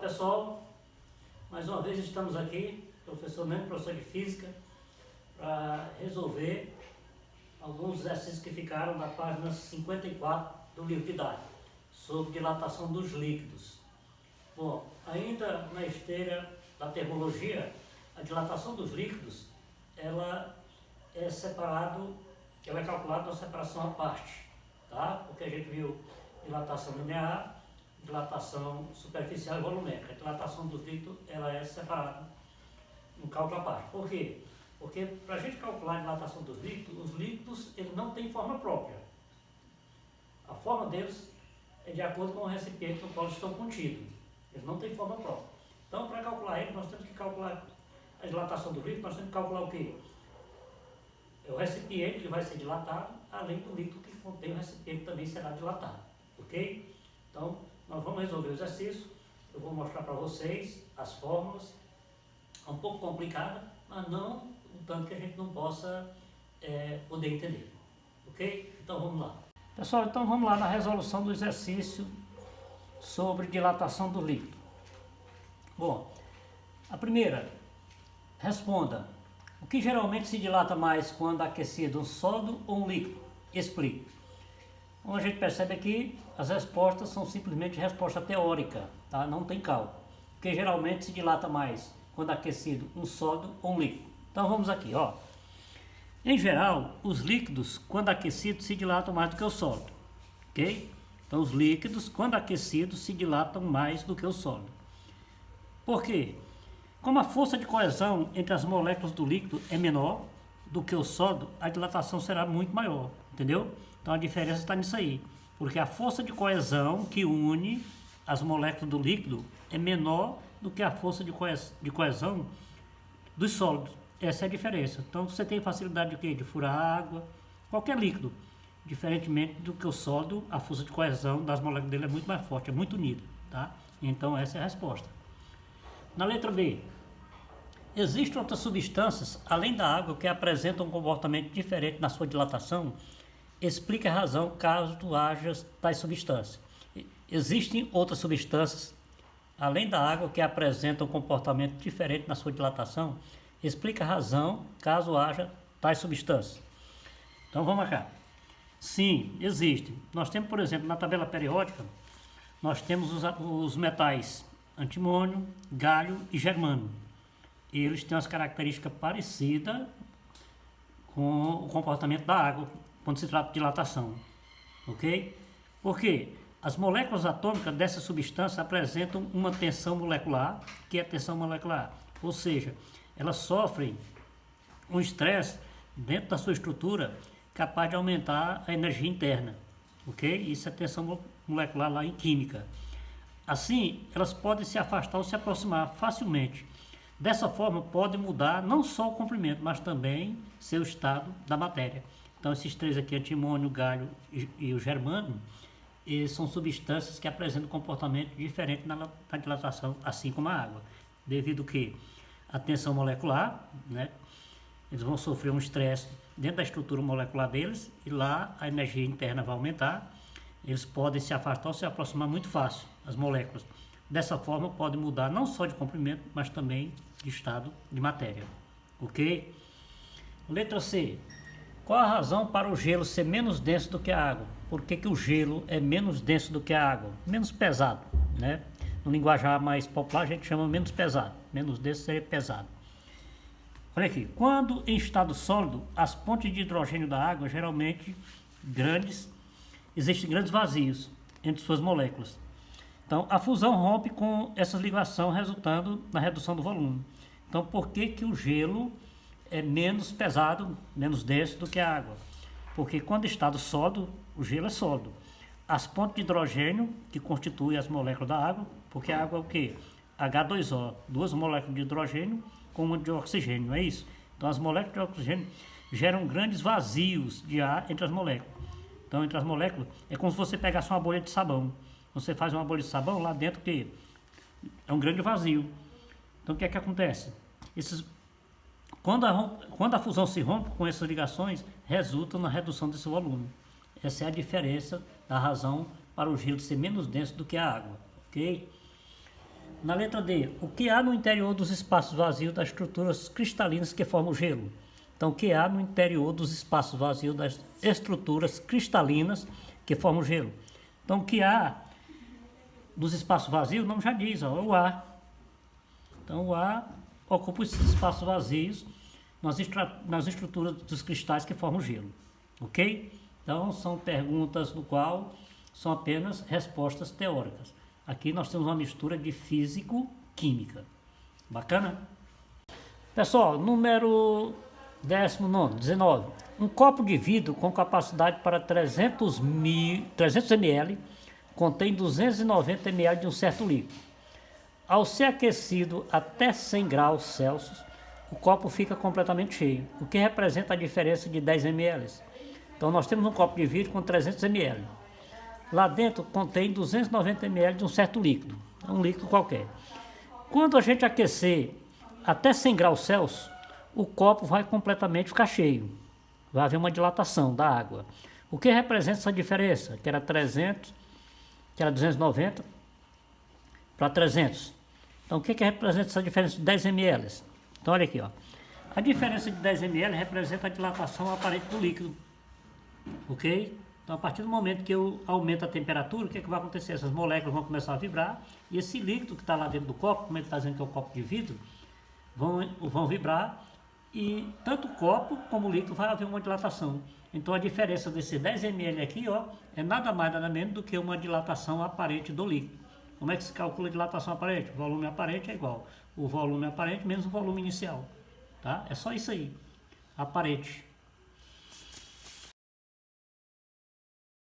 pessoal, mais uma vez estamos aqui, professor Mendes, professor de Física, para resolver alguns exercícios que ficaram da página 54 do livro didático, sobre dilatação dos líquidos. Bom, ainda na esteira da termologia, a dilatação dos líquidos, ela é calculada na separação à parte, tá? Porque a gente viu dilatação linear, dilatação superficial e volumétrica. A dilatação dos líquidos, ela é separada no cálculo à parte. Por quê? Porque para a gente calcular a dilatação dos líquidos, os líquidos eles não têm forma própria. A forma deles é de acordo com o recipiente no qual estão contidos. Eles não têm forma própria. Então, para calcular eles, nós temos que calcular a dilatação do líquido, nós temos que calcular o quê? É o recipiente que vai ser dilatado, além do líquido que contém o recipiente também será dilatado. Ok? Então, nós vamos resolver o exercício. Eu vou mostrar para vocês as fórmulas. É um pouco complicada, mas não o tanto que a gente não possa poder entender. Ok? Então, vamos lá. Pessoal, então vamos lá na resolução do exercício sobre dilatação do líquido. Bom, a primeira, responda. O que geralmente se dilata mais quando aquecido, um sólido ou um líquido? Explique. Como a gente percebe aqui, as respostas são simplesmente resposta teórica, tá? Não tem cálculo. O que geralmente se dilata mais quando aquecido, um sólido ou um líquido? Então vamos aqui, ó. Em geral, os líquidos, quando aquecidos, se dilatam mais do que o sólido, ok? Então os líquidos, quando aquecidos, se dilatam mais do que o sólido. Por quê? Como a força de coesão entre as moléculas do líquido é menor do que o sólido, a dilatação será muito maior, entendeu? Então a diferença está nisso aí, porque a força de coesão que une as moléculas do líquido é menor do que a força de coesão dos sólidos. Essa é a diferença. Então você tem facilidade de quê? De furar água, qualquer líquido. Diferentemente do que o sólido, a força de coesão das moléculas dele é muito mais forte, é muito unida, tá? Então essa é a resposta. Na letra B, existem outras substâncias, além da água, que apresentam um comportamento diferente na sua dilatação? Explique a razão caso tu hajas tais substâncias. Existem outras substâncias, além da água, que apresentam um comportamento diferente na sua dilatação? Explique a razão caso haja tais substâncias. Então vamos cá. Sim, existe. Nós temos, por exemplo, na tabela periódica, nós temos os metais antimônio, galho e germânio. Eles têm as características parecidas com o comportamento da água quando se trata de dilatação, ok? Porque as moléculas atômicas dessa substância apresentam uma tensão molecular, que é a tensão molecular, ou seja, elas sofrem um estresse dentro da sua estrutura capaz de aumentar a energia interna, ok? Isso é tensão molecular lá em química. Assim, elas podem se afastar ou se aproximar facilmente. Dessa forma, pode mudar não só o comprimento, mas também seu estado da matéria. Então, esses três aqui, antimônio, galho e o germânio, são substâncias que apresentam comportamento diferente na dilatação, assim como a água. Devido que a tensão molecular, né, eles vão sofrer um estresse dentro da estrutura molecular deles e lá a energia interna vai aumentar. Eles podem se afastar ou se aproximar muito fácil, as moléculas. Dessa forma, pode mudar não só de comprimento, mas também de estado de matéria. Ok? Letra C. Qual a razão para o gelo ser menos denso do que a água? Por que o gelo é menos denso do que a água? Menos pesado, né? No linguajar mais popular, a gente chama menos pesado. Menos denso seria pesado. Olha aqui. Quando em estado sólido, as pontes de hidrogênio da água, geralmente existem grandes vazios entre suas moléculas. Então, a fusão rompe com essas ligações, resultando na redução do volume. Então, por que o gelo é menos pesado, menos denso do que a água? Porque quando em estado sólido, o gelo é sólido. As pontes de hidrogênio, que constituem as moléculas da água, porque a água é o quê? H2O, duas moléculas de hidrogênio com uma de oxigênio, não é isso? Então, as moléculas de oxigênio geram grandes vazios de ar entre as moléculas. Então, entre as moléculas, é como se você pegasse uma bolha de sabão. Você faz uma bolha de sabão, lá dentro que é um grande vazio. Então, o que é que acontece? Quando a fusão se rompe com essas ligações, resulta na redução desse volume. Essa é a diferença da razão para o gelo ser menos denso do que a água, ok? Na letra D, o que há no interior dos espaços vazios das estruturas cristalinas que formam o gelo? Então, o que há no interior dos espaços vazios das estruturas cristalinas que formam o gelo? Então, o que há dos espaços vazios, o nome já diz, ó, o ar. Então, o ar ocupa esses espaços vazios nas estruturas dos cristais que formam o gelo. Ok? Então, são perguntas no qual são apenas respostas teóricas. Aqui nós temos uma mistura de físico-química. Bacana? Pessoal, número 19. Um copo de vidro com capacidade para 300 ml contém 290 ml de um certo líquido. Ao ser aquecido até 100 graus Celsius, o copo fica completamente cheio, o que representa a diferença de 10 ml. Então nós temos um copo de vidro com 300 ml. Lá dentro contém 290 ml de um certo líquido, um líquido qualquer. Quando a gente aquecer até 100 graus Celsius, o copo vai completamente ficar cheio. Vai haver uma dilatação da água. O que representa essa diferença? Que era 290 para 300. Então o que representa essa diferença de 10 ml? Então olha aqui, ó. A diferença de 10 ml representa a dilatação aparente do líquido. Ok? Então a partir do momento que eu aumento a temperatura, o que vai acontecer? Essas moléculas vão começar a vibrar e esse líquido que está lá dentro do copo, como ele está dizendo que é um copo de vidro, vão vibrar e tanto o copo como o líquido vai haver uma dilatação. Então a diferença desses 10 ml aqui, ó, é nada mais nada menos do que uma dilatação aparente do líquido. Como é que se calcula a dilatação aparente? O volume aparente é igual o volume aparente menos o volume inicial. Tá? É só isso aí, aparente.